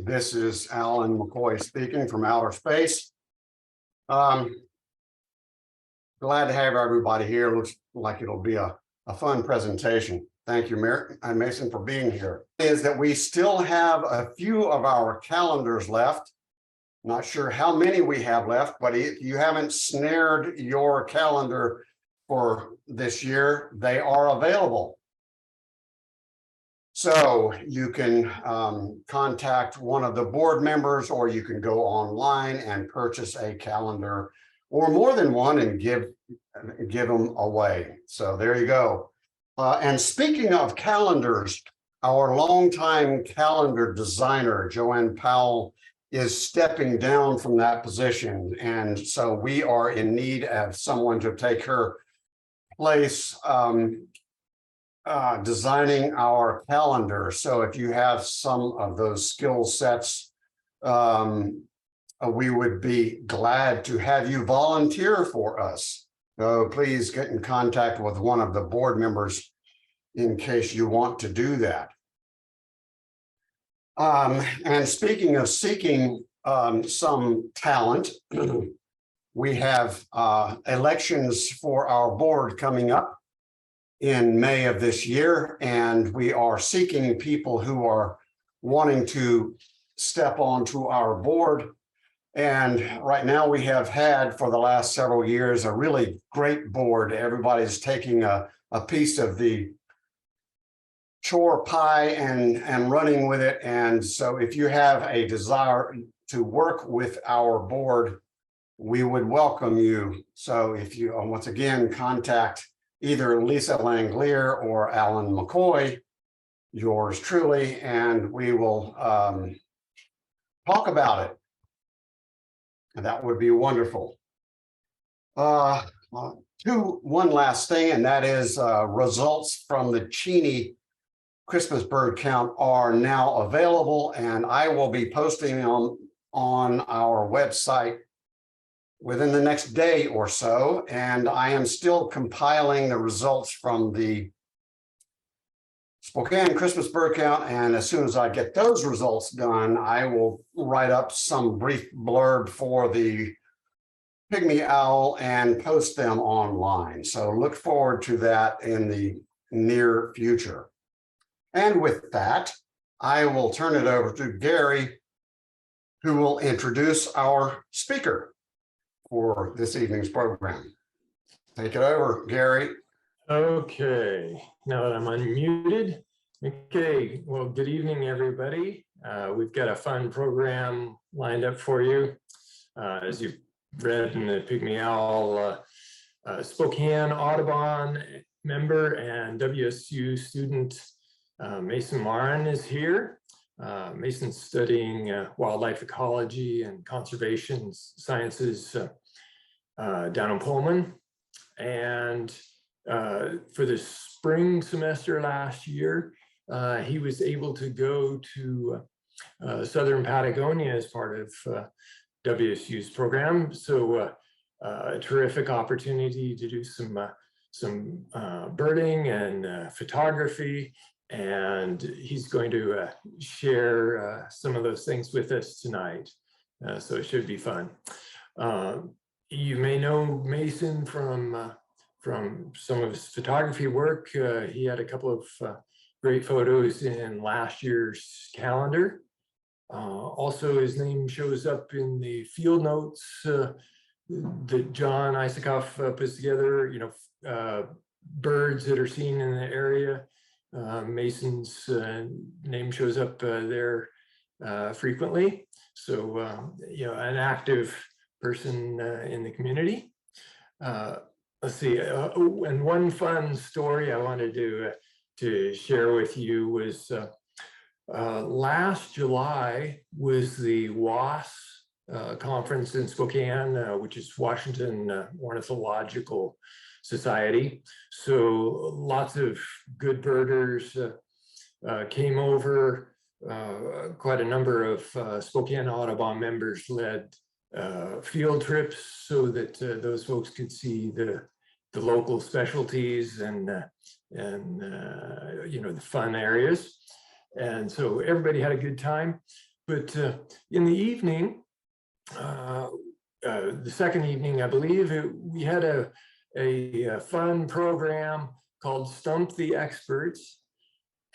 This is Alan McCoy speaking from outer space. Glad to have everybody here. Looks like it'll be a fun presentation. Thank you, Maron and Mason, for being here. Is that we still have a few of our calendars left. Not sure how many we have left, but if you haven't snared your calendar for this year, they are available. So you can contact one of the board members, or you can go online and purchase a calendar or more than one and give them away. So there you go. And speaking of calendars, our longtime calendar designer, Joanne Powell, is stepping down from that position. And so we are in need of someone to take her place designing our calendar. So if you have some of those skill sets, we would be glad to have you volunteer for us. So please get in contact with one of the board members in case you want to do that. And speaking of seeking some talent, we have elections for our board coming up in May of this year, and we are seeking people who are wanting to step onto our board. And right now we have had for the last several years a really great board. Everybody's taking a piece of the chore pie and running with it. And so if you have a desire to work with our board, we would welcome you. So if you once again contact either Lisa Langlier or Alan McCoy, yours truly, and we will talk about it. And that would be wonderful. One last thing, and that is results from the Cheney Christmas bird count are now available, and I will be posting them on our website within the next day or so. And I am still compiling the results from the Spokane Christmas bird count. And as soon as I get those results done, I will write up some brief blurb for the pygmy owl and post them online. So look forward to that in the near future. And with that, I will turn it over to Gary, who will introduce our speaker for this evening's program. Take it over, Gary. Okay, now that I'm unmuted. Okay, well, good evening, everybody. We've got a fun program lined up for you. As you've read in the Pygmy Owl, Spokane Audubon member and WSU student Mason Maron is here. Mason's studying wildlife ecology and conservation sciences down in Pullman. And for the spring semester last year, he was able to go to Southern Patagonia as part of WSU's program. So a terrific opportunity to do some birding and photography. And he's going to share some of those things with us tonight. So it should be fun. You may know Mason from some of his photography work. He had a couple of great photos in last year's calendar. Also, his name shows up in the field notes that John Isakoff puts together, birds that are seen in the area. Mason's name shows up there frequently. So, an active person in the community. Let's see, and one fun story I wanted to share with you was last July was the WAS conference in Spokane, which is Washington Ornithological Society. So lots of good birders came over. Quite a number of Spokane Audubon members led field trips so that those folks could see the local specialties and the fun areas. And so everybody had a good time. But in the evening, the second evening, I believe, we had a fun program called Stump the Experts,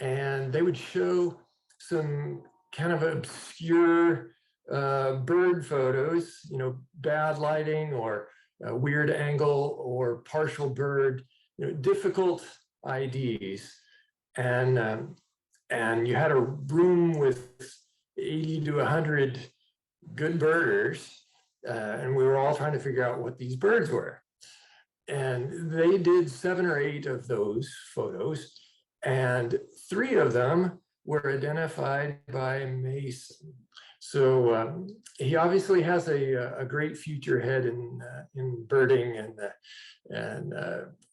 and they would show some kind of obscure bird photos, bad lighting or a weird angle or partial bird, difficult IDs. And you had a room with 80 to 100 good birders, and we were all trying to figure out what these birds were. And they did 7 or 8 of those photos, and 3 of them were identified by Mason. So he obviously has a great future ahead in birding, and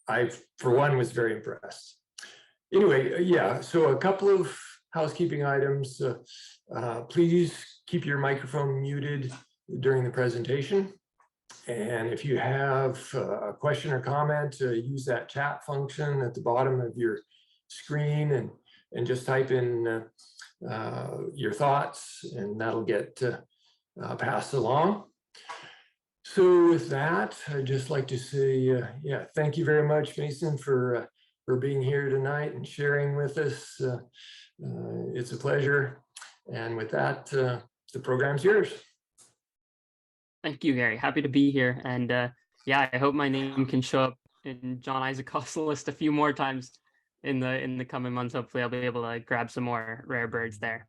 I, for one, was very impressed. Anyway, yeah, so a couple of housekeeping items. Please keep your microphone muted during the presentation. And if you have a question or comment, use that chat function at the bottom of your screen and just type in your thoughts, and that'll get passed along. So with that, I'd just like to say, yeah, thank you very much, Mason, for being here tonight and sharing with us. It's a pleasure. And with that, the program's yours. Thank you, Gary. Happy to be here. And yeah, I hope my name can show up in John Isaac's list a few more times in the coming months. Hopefully I'll be able to grab some more rare birds there.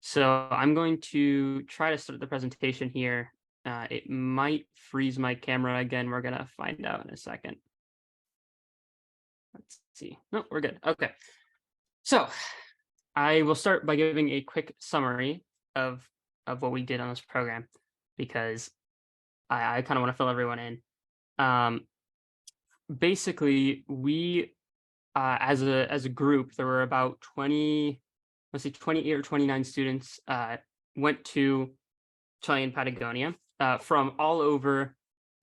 So I'm going to try to start the presentation here. It might freeze my camera again. We're going to find out in a second. Let's see. No, we're good. Okay. So I will start by giving a quick summary of what we did on this program, because I kind of want to fill everyone in. Basically, we, as a group, there were about 28 or 29 students went to Chilean Patagonia from all over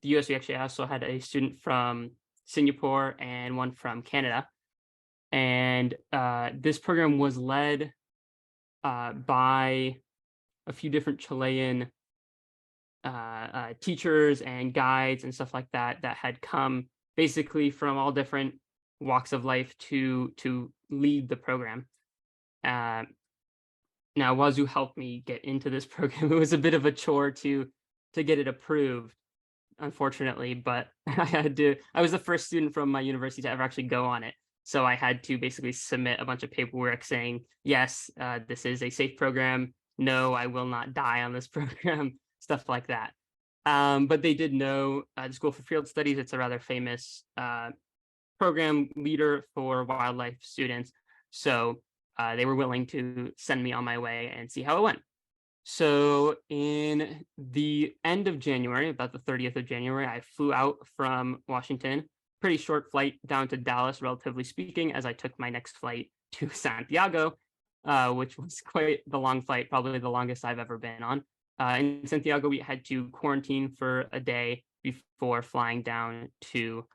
the US. We actually also had a student from Singapore and one from Canada. And this program was led by a few different Chilean teachers and guides and stuff like that had come basically from all different walks of life to lead the program. Now, Wazoo helped me get into this program. It was a bit of a chore to get it approved, unfortunately, but I was the first student from my university to ever actually go on it. So I had to basically submit a bunch of paperwork saying, yes, this is a safe program. No, I will not die on this program, stuff like that. But they did know the School for Field Studies. It's a rather famous program leader for wildlife students. So they were willing to send me on my way and see how it went. So in the end of January, about the 30th of January, I flew out from Washington, pretty short flight down to Dallas, relatively speaking, as I took my next flight to Santiago, which was quite the long flight, probably the longest I've ever been on. In Santiago, we had to quarantine for a day before flying down to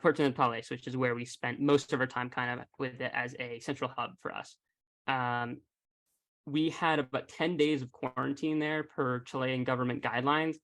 Puerto Natales, which is where we spent most of our time kind of with it as a central hub for us. We had about 10 days of quarantine there per Chilean government guidelines.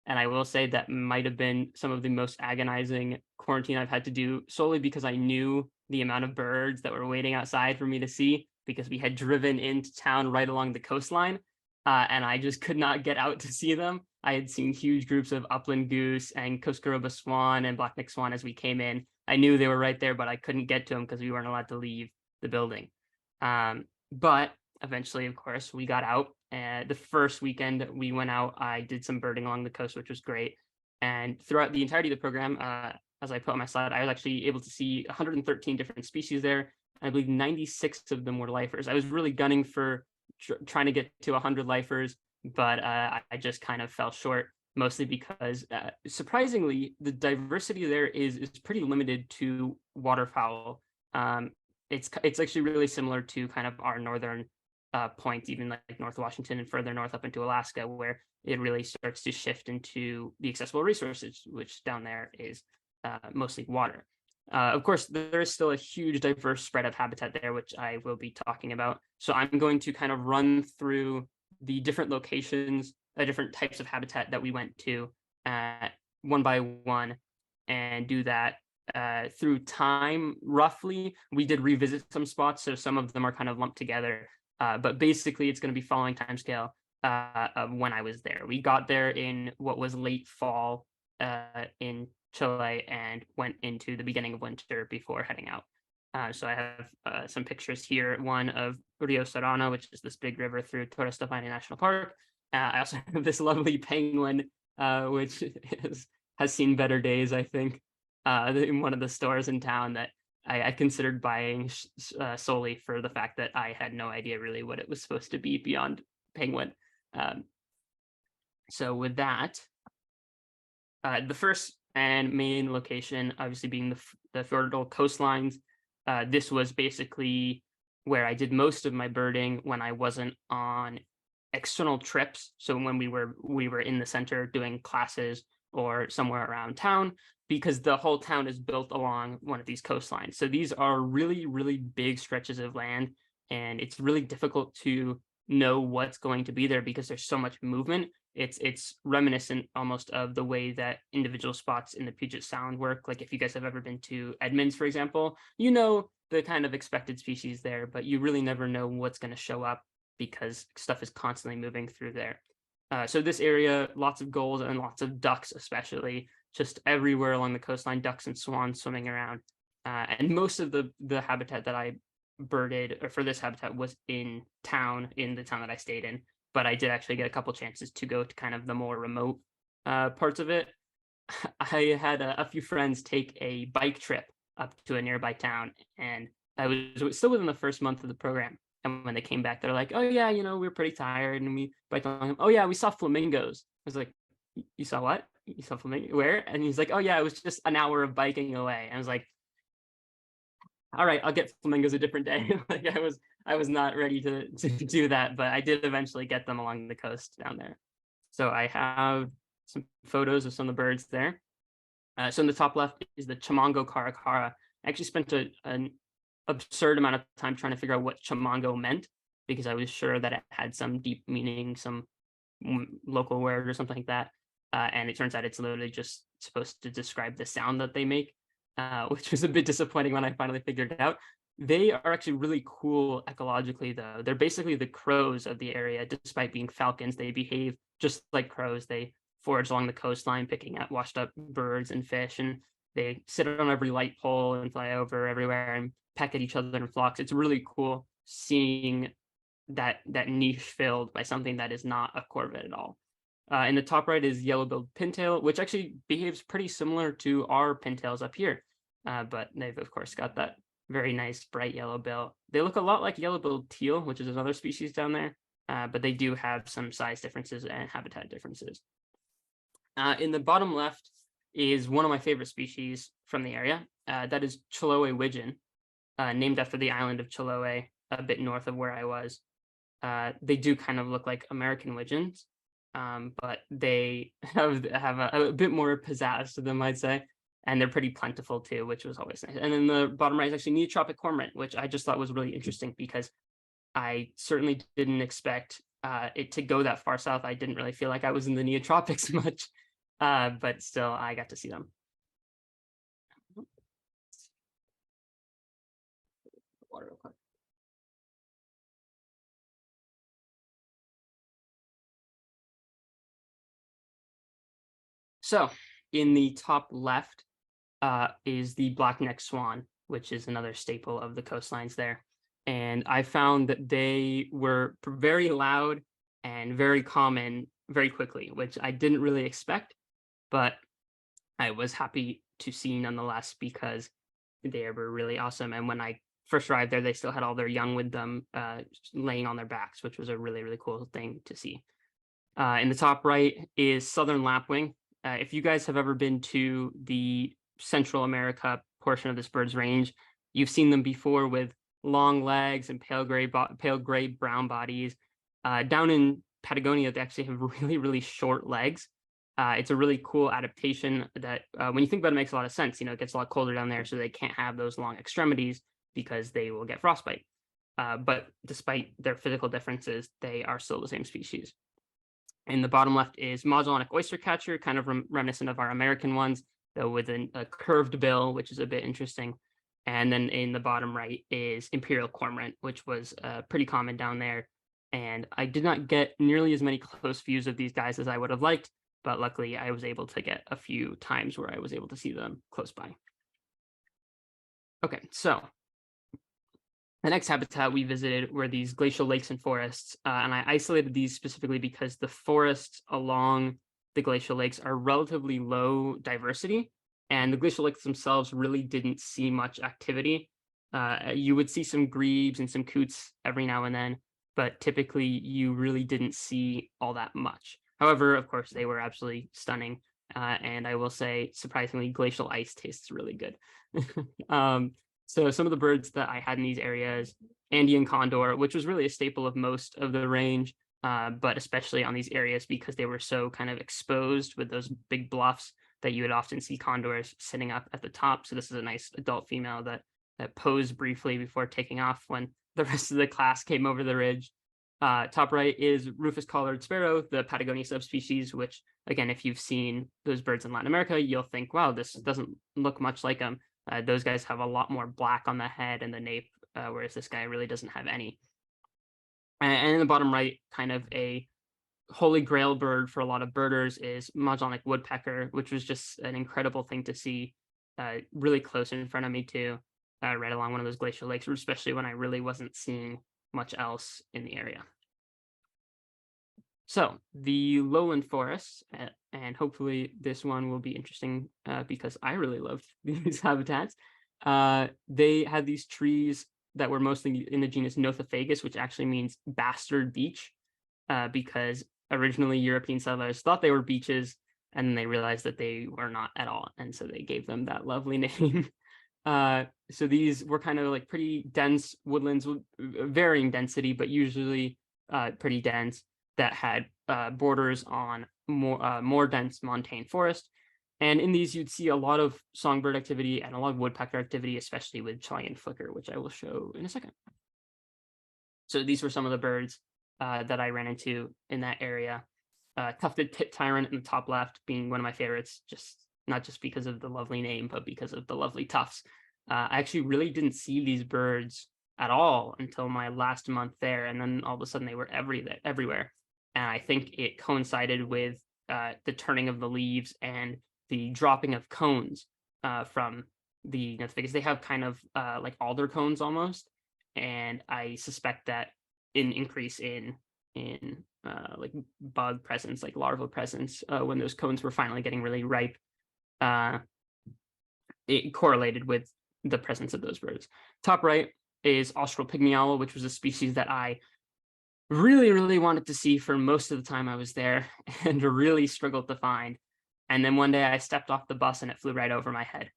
And I will say that might have been some of the most agonizing quarantine I've had to do, solely because I knew the amount of birds that were waiting outside for me to see, because we had driven into town right along the coastline. And I just could not get out to see them. I had seen huge groups of upland goose and Coscaroba swan and black-necked swan as we came in. I knew they were right there, but I couldn't get to them because we weren't allowed to leave the building. But eventually, of course, we got out. The first weekend we went out, I did some birding along the coast, which was great. And throughout the entirety of the program, as I put on my slide, I was actually able to see 113 different species there. I believe 96 of them were lifers. I was really gunning for trying to get to 100 lifers, but I just kind of fell short, mostly because surprisingly, the diversity there is pretty limited to waterfowl. It's actually really similar to kind of our northern points, even like North Washington and further north up into Alaska, where it really starts to shift into the accessible resources, which down there is mostly water. Of course, there is still a huge diverse spread of habitat there, which I will be talking about. So I'm going to kind of run through the different locations, different types of habitat that we went to one by one and do that through time. Roughly, we did revisit some spots, so some of them are kind of lumped together. But basically, it's going to be following timescale of when I was there. We got there in what was late fall in Chile and went into the beginning of winter before heading out. So I have some pictures here. One of Rio Serrano, which is this big river through Torres del Paine National Park. I also have this lovely penguin, which has seen better days, I think, in one of the stores in town that I considered buying solely for the fact that I had no idea really what it was supposed to be beyond penguin. So with that, the first and main location, obviously being the fjordal coastlines. This was basically where I did most of my birding when I wasn't on external trips. So when we were in the center doing classes or somewhere around town, because the whole town is built along one of these coastlines. So these are really, really big stretches of land, and it's really difficult to know what's going to be there because there's so much movement. It's reminiscent almost of the way that individual spots in the Puget Sound work. Like if you guys have ever been to Edmonds, for example, you know the kind of expected species there, but you really never know what's going to show up because stuff is constantly moving through there. So this area, lots of gulls and lots of ducks, especially just everywhere along the coastline, ducks and swans swimming around. And most of the habitat that I birded or for this habitat was in the town that I stayed in. But I did actually get a couple chances to go to kind of the more remote parts of it. I had a few friends take a bike trip up to a nearby town, and I was still within the first month of the program. And when they came back, they're like, "Oh yeah, we were pretty tired," and we biked along. "Oh yeah, we saw flamingos." I was like, "You saw what? You saw flamingo? Where?" And he's like, "Oh yeah, it was just an hour of biking away." And I was like, all right, I'll get flamingos a different day. Like I was not ready to do that, but I did eventually get them along the coast down there. So I have some photos of some of the birds there. So in the top left is the Chamongo caracara. I actually spent an absurd amount of time trying to figure out what Chamongo meant because I was sure that it had some deep meaning, some local word or something like that. And it turns out it's literally just supposed to describe the sound that they make. Which was a bit disappointing when I finally figured it out. They are actually really cool ecologically, though. They're basically the crows of the area. Despite being falcons, they behave just like crows. They forage along the coastline, picking at washed up birds and fish, and they sit on every light pole and fly over everywhere and peck at each other in flocks. It's really cool seeing that niche filled by something that is not a corvid at all. In the top right is yellow-billed pintail, which actually behaves pretty similar to our pintails up here. But they've, of course, got that very nice bright yellow bill. They look a lot like yellow-billed teal, which is another species down there, but they do have some size differences and habitat differences. In the bottom left is one of my favorite species from the area. That is Chiloe widgeon, named after the island of Chiloe, a bit north of where I was. They do kind of look like American widgeons, but they have a bit more pizzazz to them, I'd say. And they're pretty plentiful too, which was always nice. And then the bottom right is actually neotropic cormorant, which I just thought was really interesting because I certainly didn't expect it to go that far south. I didn't really feel like I was in the neotropics much, but still I got to see them. Water real quick. So in the top left is the black-necked swan, which is another staple of the coastlines there. And I found that they were very loud and very common very quickly, which I didn't really expect, but I was happy to see nonetheless because they were really awesome. And when I first arrived there, they still had all their young with them laying on their backs, which was a really, really cool thing to see. In the top right is southern lapwing. If you guys have ever been to the Central America portion of this bird's range, you've seen them before with long legs and pale gray brown bodies. Down in Patagonia, they actually have really, really short legs. It's a really cool adaptation that when you think about it, makes a lot of sense. It gets a lot colder down there, so they can't have those long extremities because they will get frostbite. but despite their physical differences, they are still the same species. In the bottom left is Magellanic oystercatcher, kind of reminiscent of our American ones, though with a curved bill, which is a bit interesting. And then in the bottom right is imperial cormorant, which was pretty common down there. And I did not get nearly as many close views of these guys as I would have liked, but luckily I was able to get a few times where I was able to see them close by. Okay, so the next habitat we visited were these glacial lakes and forests, and I isolated these specifically because the forests along the glacial lakes are relatively low diversity, and the glacial lakes themselves really didn't see much activity. You would see some grebes and some coots every now and then, but typically you really didn't see all that much. However, of course, they were absolutely stunning, and I will say, surprisingly, glacial ice tastes really good. So some of the birds that I had in these areas, Andean condor, which was really a staple of most of the range, but especially on these areas because they were so kind of exposed with those big bluffs that you would often see condors sitting up at the top. So this is a nice adult female that posed briefly before taking off when the rest of the class came over the ridge. Top right is rufous collared sparrow, the Patagonia subspecies, which again, if you've seen those birds in Latin America, you'll think, wow, this doesn't look much like them. Those guys have a lot more black on the head and the nape, whereas this guy really doesn't have any. And in the bottom right, kind of a holy grail bird for a lot of birders is Magellanic woodpecker, which was just an incredible thing to see really close in front of me too, right along one of those glacial lakes, especially when I really wasn't seeing much else in the area. So the lowland forests, and hopefully this one will be interesting because I really loved these habitats. They had these trees that were mostly in the genus Nothofagus, which actually means bastard beech, because originally European settlers thought they were beeches, and then they realized that they were not at all, and so they gave them that lovely name. So these were kind of like pretty dense woodlands with varying density, but usually pretty dense, that had borders on more dense montane forest. And in these, you'd see a lot of songbird activity and a lot of woodpecker activity, especially with Chilean flicker, which I will show in a second. So these were some of the birds that I ran into in that area. Tufted tit tyrant in the top left being one of my favorites, not just because of the lovely name, but because of the lovely tufts. I actually really didn't see these birds at all until my last month there, and then all of a sudden they were everywhere. And I think it coincided with the turning of the leaves and the dropping of cones from the because they have kind of like alder cones almost, and I suspect that an increase in like bug presence, like larval presence, when those cones were finally getting really ripe, it correlated with the presence of those birds. Top right is Austral pygmy owl, which was a species that I really wanted to see for most of the time I was there and really struggled to find. And then one day I stepped off the bus and it flew right over my head.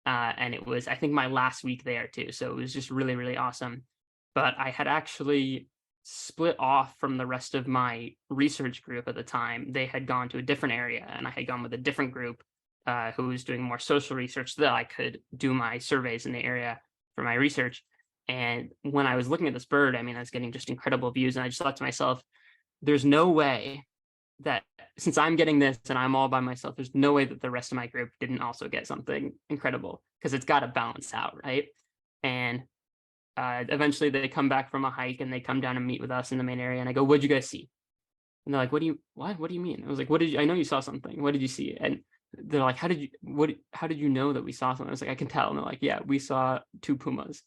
And it was, I think, my last week there too. So it was just really awesome. But I had actually split off from the rest of my research group at the time. They had gone to a different area and I had gone with a different group who was doing more social research so that I could do my surveys in the area for my research. And when I was looking at this bird, I mean, I was getting just incredible views. And I just thought to myself, there's no way that since I'm getting this and I'm all by myself, there's no way that the rest of my group didn't also get something incredible, because it's got to balance out, right? And eventually they come back from a hike and they come down and meet with us in the main area. And I go, what'd you guys see? And they're like, what do you mean? I was like, I know you saw something. What did you see? And they're like, how did you know that we saw something? I was like, I can tell. And they're like, yeah, we saw 2 pumas.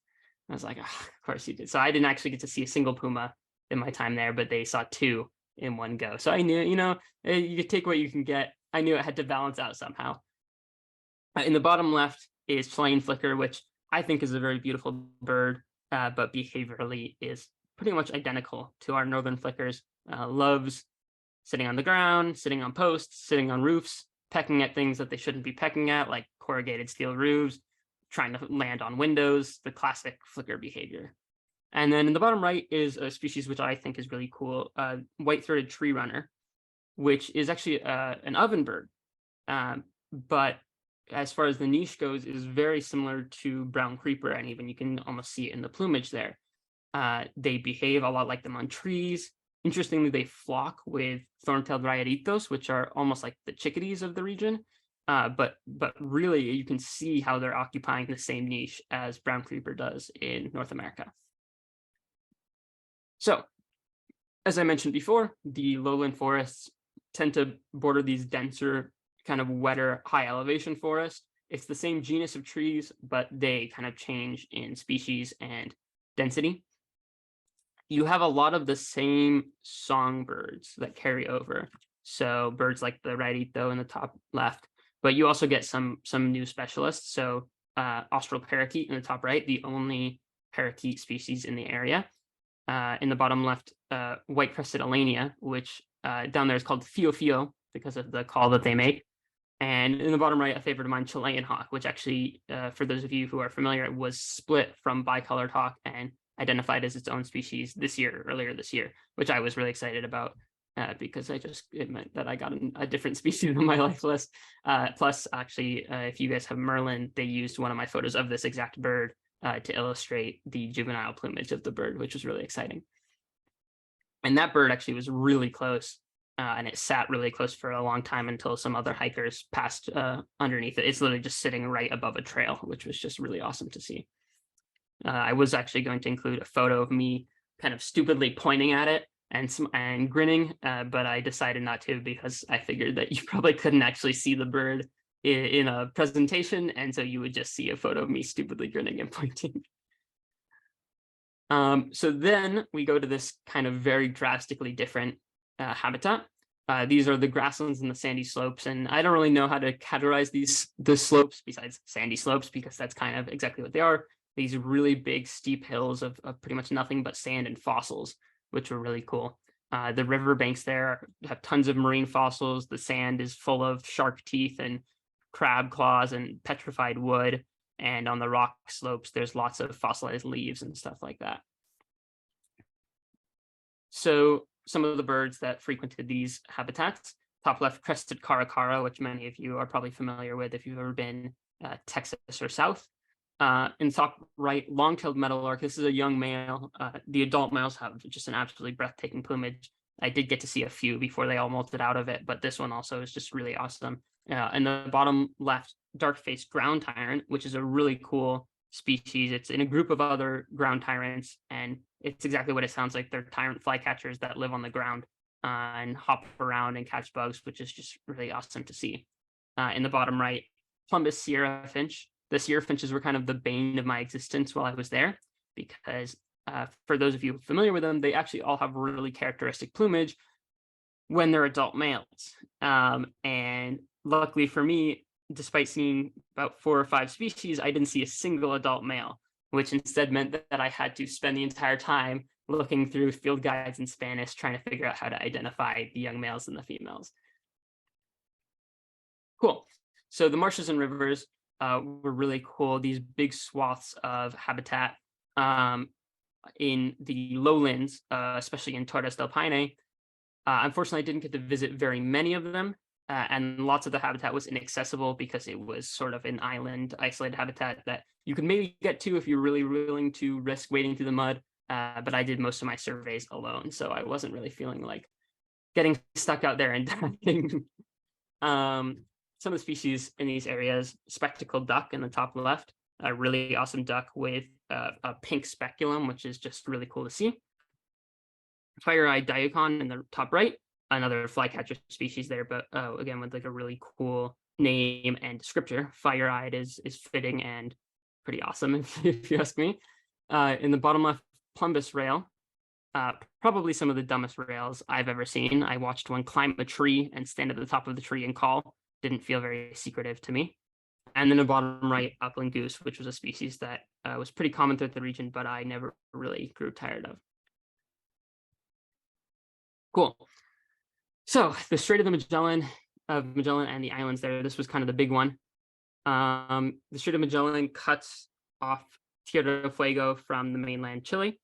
I was like, oh, of course you did. So I didn't actually get to see a single puma in my time there, but they saw 2 in one go. So I knew, you could take what you can get. I knew it had to balance out somehow. In the bottom left is Chilean flicker, which I think is a very beautiful bird, but behaviorally is pretty much identical to our northern flickers. Loves sitting on the ground, sitting on posts, sitting on roofs, pecking at things that they shouldn't be pecking at, like corrugated steel roofs, trying to land on windows, the classic flicker behavior. And then in the bottom right is a species which I think is really cool, white-throated tree runner, which is actually an oven bird. But as far as the niche goes, is very similar to brown creeper, and even you can almost see it in the plumage there. They behave a lot like them on trees. Interestingly, they flock with thorn-tailed rayaditos, which are almost like the chickadees of the region. But really, you can see how they're occupying the same niche as brown creeper does in North America. So, as I mentioned before, the lowland forests tend to border these denser, kind of wetter, high elevation forests. It's the same genus of trees, but they kind of change in species and density. You have a lot of the same songbirds that carry over. So birds like the rayadito in the top left, but you also get some new specialists. So austral parakeet in the top right, the only parakeet species in the area. In the bottom left, white-crested alania, which down there is called fio because of the call that they make. And in the bottom right, a favorite of mine, Chilean hawk, which actually, for those of you who are familiar, was split from bicolored hawk and identified as its own species earlier this year, which I was really excited about because it meant that I got a different species on my life list. Plus, actually, if you guys have Merlin, they used one of my photos of this exact bird to illustrate the juvenile plumage of the bird, which was really exciting. And that bird actually was really close, and it sat really close for a long time until some other hikers passed underneath it. It's literally just sitting right above a trail, which was just really awesome to see. I was actually going to include a photo of me kind of stupidly pointing at it and grinning, but I decided not to because I figured that you probably couldn't actually see the bird in a presentation, and so you would just see a photo of me stupidly grinning and pointing. So then we go to this kind of very drastically different habitat. These are the grasslands and the sandy slopes, and I don't really know how to categorize the slopes besides sandy slopes because that's kind of exactly what they are. These really big steep hills of pretty much nothing but sand and fossils, which were really cool. The riverbanks there have tons of marine fossils. The sand is full of shark teeth and crab claws and petrified wood. And on the rock slopes, there's lots of fossilized leaves and stuff like that. So some of the birds that frequented these habitats, top left, crested caracara, which many of you are probably familiar with if you've ever been Texas or south. In the top right, long-tailed meadowlark. This is a young male. The adult males have just an absolutely breathtaking plumage. I did get to see a few before they all molted out of it, but this one also is just really awesome. In the bottom left, dark-faced ground tyrant, which is a really cool species. It's in a group of other ground tyrants, and it's exactly what it sounds like. They're tyrant flycatchers that live on the ground and hop around and catch bugs, which is just really awesome to see. In the bottom right, Plumbus sierra finch. The sierra finches were kind of the bane of my existence while I was there, because for those of you familiar with them, they actually all have really characteristic plumage when they're adult males. And luckily for me, despite seeing about 4 or 5 species, I didn't see a single adult male, which instead meant that I had to spend the entire time looking through field guides in Spanish, trying to figure out how to identify the young males and the females. Cool. So the marshes and rivers were really cool. These big swaths of habitat in the lowlands, especially in Torres del Paine. Unfortunately, I didn't get to visit very many of them, and lots of the habitat was inaccessible because it was sort of an island, isolated habitat that you could maybe get to if you're really willing to risk wading through the mud. But I did most of my surveys alone, so I wasn't really feeling like getting stuck out there and dying. Some of the species in these areas, spectacled duck in the top left, a really awesome duck with a pink speculum, which is just really cool to see. Fire-eyed diacon in the top right, another flycatcher species there, but again, with like a really cool name and descriptor. Fire-eyed is fitting and pretty awesome, if you ask me. In the bottom left, Plumbus rail, probably some of the dumbest rails I've ever seen. I watched one climb a tree and stand at the top of the tree and call. Didn't feel very secretive to me. And then the bottom right, upland goose, which was a species that was pretty common throughout the region, but I never really grew tired of. Cool. So the Strait of Magellan and the islands there, this was kind of the big one. The Strait of Magellan cuts off Tierra del Fuego from the mainland Chile.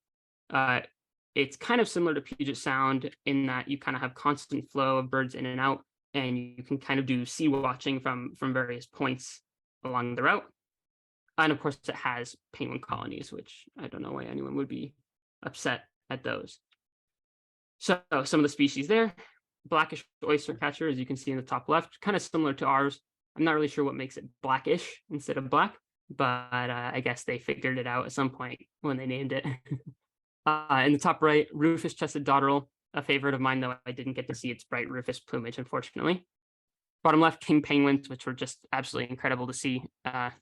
It's kind of similar to Puget Sound in that you kind of have constant flow of birds in and out, and you can kind of do sea watching from various points along the route. And of course, it has penguin colonies, which I don't know why anyone would be upset at those. So some of the species there, blackish oyster catcher, as you can see in the top left, kind of similar to ours. I'm not really sure what makes it blackish instead of black, but I guess they figured it out at some point when they named it. In the top right, rufous-chested dotterel, a favorite of mine, though I didn't get to see its bright rufous plumage, unfortunately. Bottom left, king penguins, which were just absolutely incredible to see. I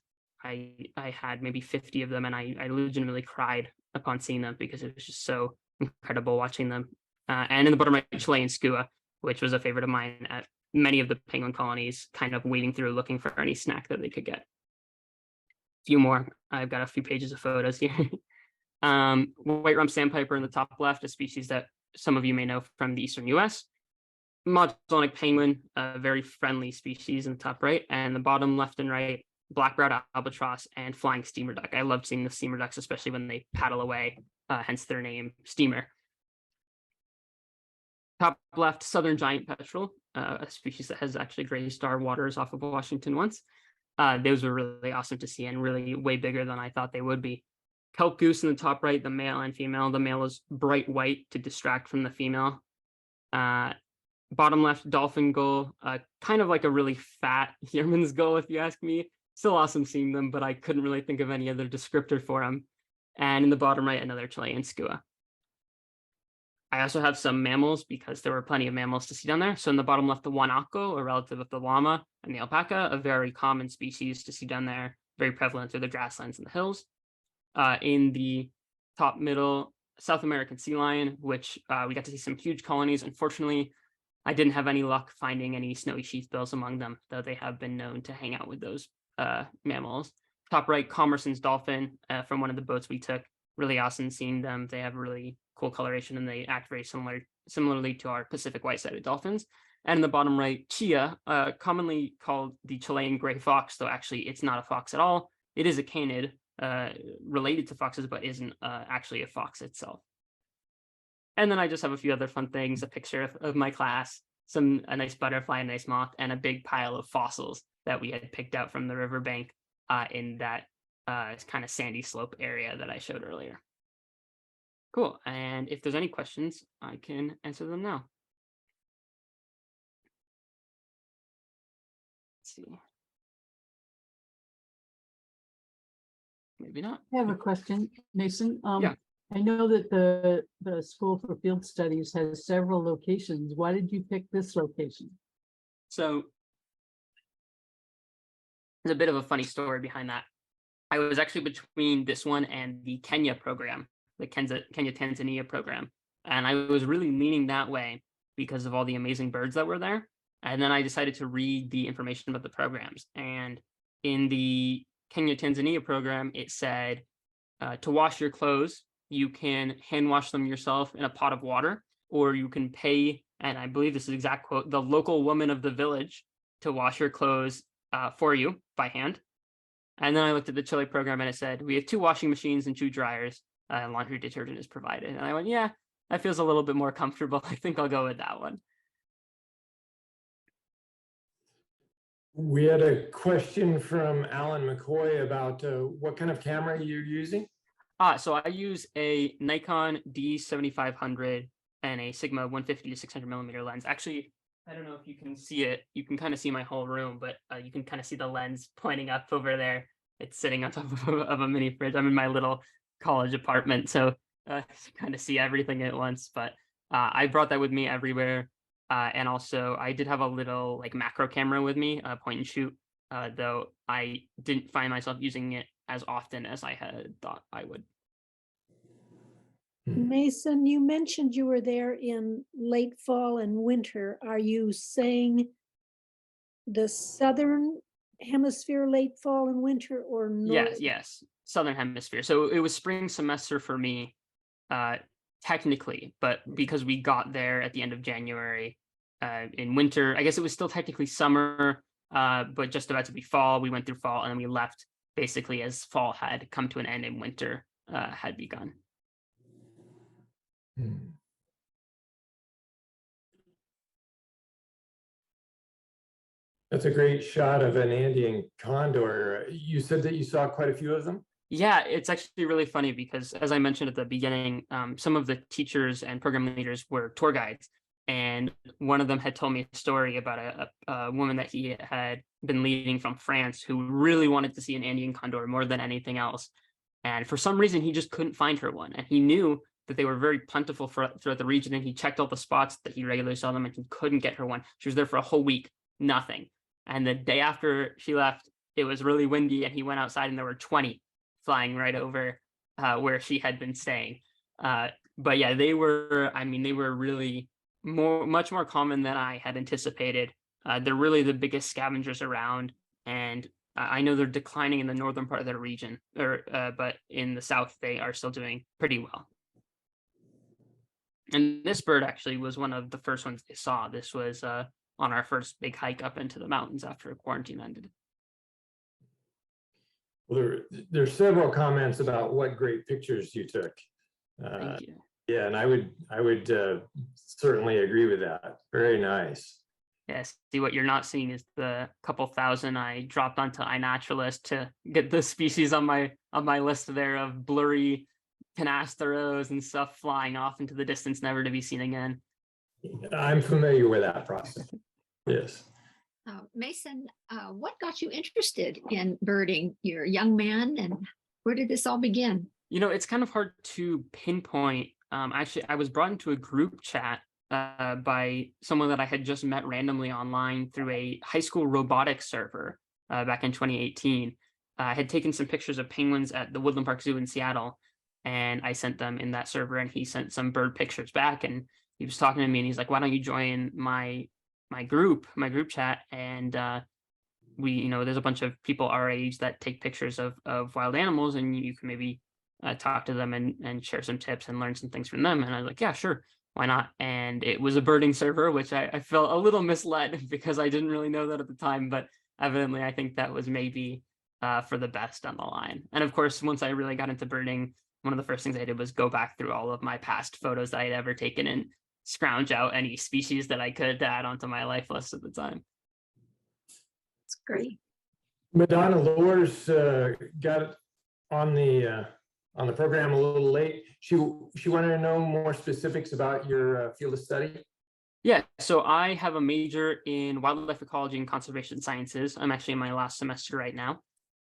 had maybe 50 of them, and I legitimately cried upon seeing them because it was just so incredible watching them. And in the bottom right, Chilean skua, which was a favorite of mine at many of the penguin colonies, kind of wading through looking for any snack that they could get. A few more. I've got a few pages of photos here. White rump sandpiper in the top left, a species that some of you may know from the eastern US. Magellanic penguin, a very friendly species in the top right, and the bottom left and right, black-browed albatross and flying steamer duck. I loved seeing the steamer ducks, especially when they paddle away, hence their name, steamer. Top left, southern giant petrel, a species that has actually grazed our waters off of Washington once. Those were really awesome to see and really way bigger than I thought they would be. Kelp goose in the top right, the male and female. The male is bright white to distract from the female. Bottom left, dolphin gull, kind of like a really fat Yearman's gull, if you ask me. Still awesome seeing them, but I couldn't really think of any other descriptor for them. And in the bottom right, another Chilean skua. I also have some mammals because there were plenty of mammals to see down there. So in the bottom left, the guanaco, a relative of the llama, and the alpaca, a very common species to see down there, very prevalent through the grasslands and the hills. In the top middle, South American sea lion, which we got to see some huge colonies. Unfortunately, I didn't have any luck finding any snowy sheathbills among them, though they have been known to hang out with those mammals. Top right, Commerson's dolphin from one of the boats we took. Really awesome seeing them. They have really cool coloration and they act very similarly to our Pacific white-sided dolphins. And in the bottom right, chia, commonly called the Chilean gray fox, though actually it's not a fox at all. It is a canid related to foxes, but isn't actually a fox itself. And then I just have a few other fun things, a picture of my class, a nice butterfly, a nice moth, and a big pile of fossils that we had picked out from the riverbank in that kind of sandy slope area that I showed earlier. Cool. And if there's any questions, I can answer them now. Let's see. Maybe not. I have a question, Mason. Yeah. I know that the School for Field Studies has several locations. Why did you pick this location? So there's a bit of a funny story behind that. I was actually between this one and the Kenya program, the Kenya-Tanzania program. And I was really leaning that way because of all the amazing birds that were there. And then I decided to read the information about the programs. And in the Kenya-Tanzania program, it said to wash your clothes, you can hand wash them yourself in a pot of water, or you can pay, and I believe this is the exact quote, the local woman of the village to wash your clothes for you by hand. And then I looked at the Chile program and it said, we have 2 washing machines and 2 dryers, and laundry detergent is provided. And I went, yeah, that feels a little bit more comfortable. I think I'll go with that one. We had a question from Alan McCoy about what kind of camera you're using. So I use a Nikon D7500 and a Sigma 150 to 600 millimeter lens. Actually, I don't know if you can see it. You can kind of see my whole room, but you can kind of see the lens pointing up over there. It's sitting on top of a mini fridge. I'm in my little college apartment, so kind of see everything at once. But I brought that with me everywhere. And also, I did have a little like macro camera with me, point and shoot, though I didn't find myself using it as often as I had thought I would. Mason, you mentioned you were there in late fall and winter. Are you saying the southern hemisphere late fall and winter, or north? Yes, southern hemisphere. So it was spring semester for me, technically, but because we got there at the end of January, in winter, I guess it was still technically summer, but just about to be fall. We went through fall and then we left basically as fall had come to an end and winter had begun. That's a great shot of an Andean condor. You said that you saw quite a few of them? Yeah, it's actually really funny because, as I mentioned at the beginning, some of the teachers and program leaders were tour guides, and one of them had told me a story about a woman that he had been leading from France who really wanted to see an Andean condor more than anything else, and for some reason he just couldn't find her one, and he knew that they were very plentiful throughout the region, and he checked all the spots that he regularly saw them, and he couldn't get her one. She was there for a whole week, nothing, and the day after she left, it was really windy, and he went outside, and there were 20 flying right over where she had been staying. But yeah, they were, I mean, they were really much more common than I had anticipated. They're really the biggest scavengers around, and I know they're declining in the northern part of the region, but in the south they are still doing pretty well. And this bird actually was one of the first ones they saw. This was on our first big hike up into the mountains after quarantine ended. Well, there's several comments about what great pictures you took. Thank you. Yeah, and I would certainly agree with that. Very nice. Yes. See, what you're not seeing is the couple thousand I dropped onto iNaturalist to get the species on my list there of blurry canasteros and stuff flying off into the distance, never to be seen again. I'm familiar with that process. Yes. Mason, what got you interested in birding? You're a young man, and where did this all begin? You know, it's kind of hard to pinpoint. Actually, I was brought into a group chat by someone that I had just met randomly online through a high school robotics server back in 2018. I had taken some pictures of penguins at the Woodland Park Zoo in Seattle, and I sent them in that server, and he sent some bird pictures back, and he was talking to me, and he's like, "Why don't you join my group chat?" And there's a bunch of people our age that take pictures of wild animals, and you can maybe talk to them and share some tips and learn some things from them. And I was like, yeah, sure, why not? And it was a birding server, which I felt a little misled because I didn't really know that at the time, but evidently I think that was maybe for the best on the line. And of course, once I really got into birding, one of the first things I did was go back through all of my past photos that I'd ever taken and scrounge out any species that I could to add onto my life list at the time. It's great. Madonna Lohr's got on the program a little late. She wanted to know more specifics about your field of study. Yeah, so I have a major in wildlife ecology and conservation sciences. I'm actually in my last semester right now,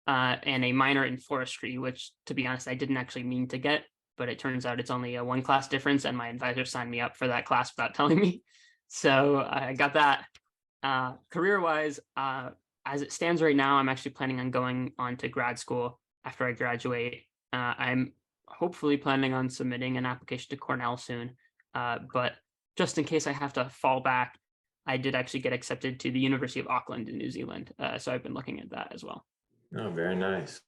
and a minor in forestry, which, to be honest, I didn't actually mean to get, but it turns out it's only a one class difference, and my advisor signed me up for that class without telling me. So I got that. Career-wise, as it stands right now, I'm actually planning on going on to grad school after I graduate. I'm hopefully planning on submitting an application to Cornell soon, but just in case I have to fall back, I did actually get accepted to the University of Auckland in New Zealand, so I've been looking at that as well. Oh, very nice.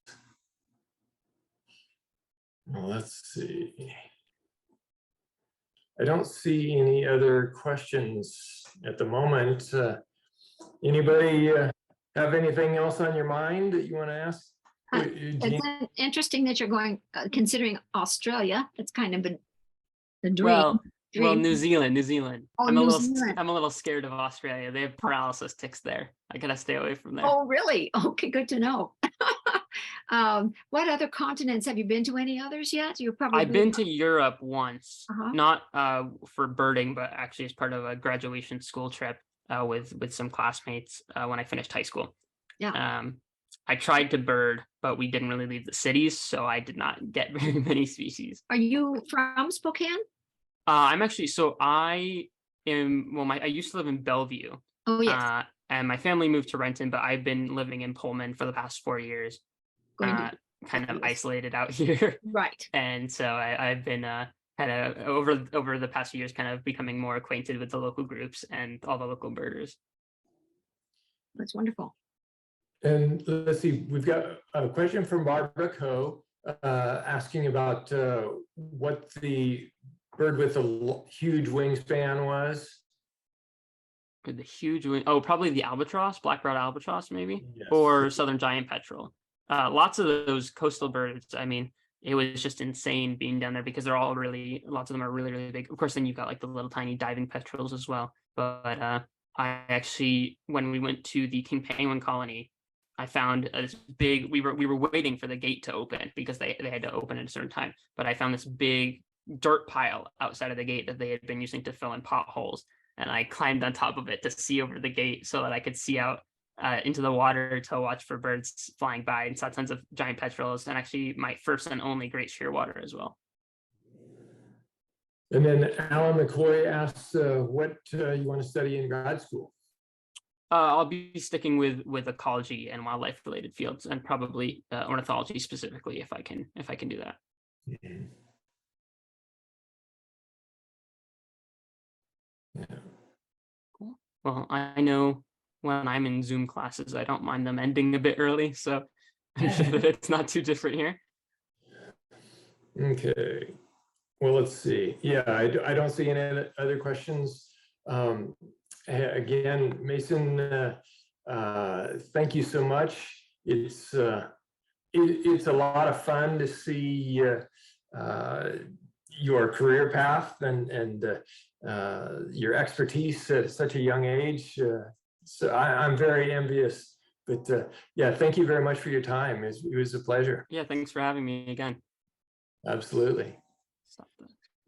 Well, let's see. I don't see any other questions at the moment. Anybody have anything else on your mind that you want to ask? It's interesting that you're going, considering Australia. That's kind of a dream. Well, New Zealand. Oh, I'm New Zealand. a little scared of Australia. They have paralysis ticks there. I gotta stay away from there. Oh, really? Okay, good to know. What other continents have you been to? Any others yet? You're probably. I've been to Europe once, Uh-huh. not for birding, but actually as part of a graduation school trip with some classmates when I finished high school. Yeah. I tried to bird, but we didn't really leave the cities, so I did not get very many species. Are you from Spokane? I'm actually, so I used to live in Bellevue. Oh, yes. And my family moved to Renton, but I've been living in Pullman for the past 4 years, Going to kind of isolated out here. right. And so I've been kind of over the past few years, kind of becoming more acquainted with the local groups and all the local birders. That's wonderful. And let's see, we've got a question from Barbara Coe asking about what the bird with a huge wingspan was. With the huge wing, probably the albatross, black-browed albatross, maybe, Yes. or southern giant petrel. Lots of those coastal birds. I mean, it was just insane being down there because they're all lots of them are really, really big. Of course, then you've got like the little tiny diving petrels as well. But I actually, when we went to the king penguin colony, I found this big, we were waiting for the gate to open because they had to open at a certain time, but I found this big dirt pile outside of the gate that they had been using to fill in potholes. And I climbed on top of it to see over the gate so that I could see out into the water to watch for birds flying by, and saw tons of giant petrels, and actually my first and only great shearwater as well. And then Alan McCoy asks what you want to study in grad school. I'll be sticking with ecology and wildlife related fields, and probably ornithology specifically if I can do that. Mhm. Yeah. Cool. Well, I know when I'm in Zoom classes, I don't mind them ending a bit early, so I'm sure that it's not too different here. Okay. Well, let's see. Yeah, I don't see any other questions. Again, Mason, thank you so much. It's a lot of fun to see your career path and your expertise at such a young age. So I'm very envious. But yeah, thank you very much for your time. It was a pleasure. Yeah, thanks for having me again. Absolutely. Stop this.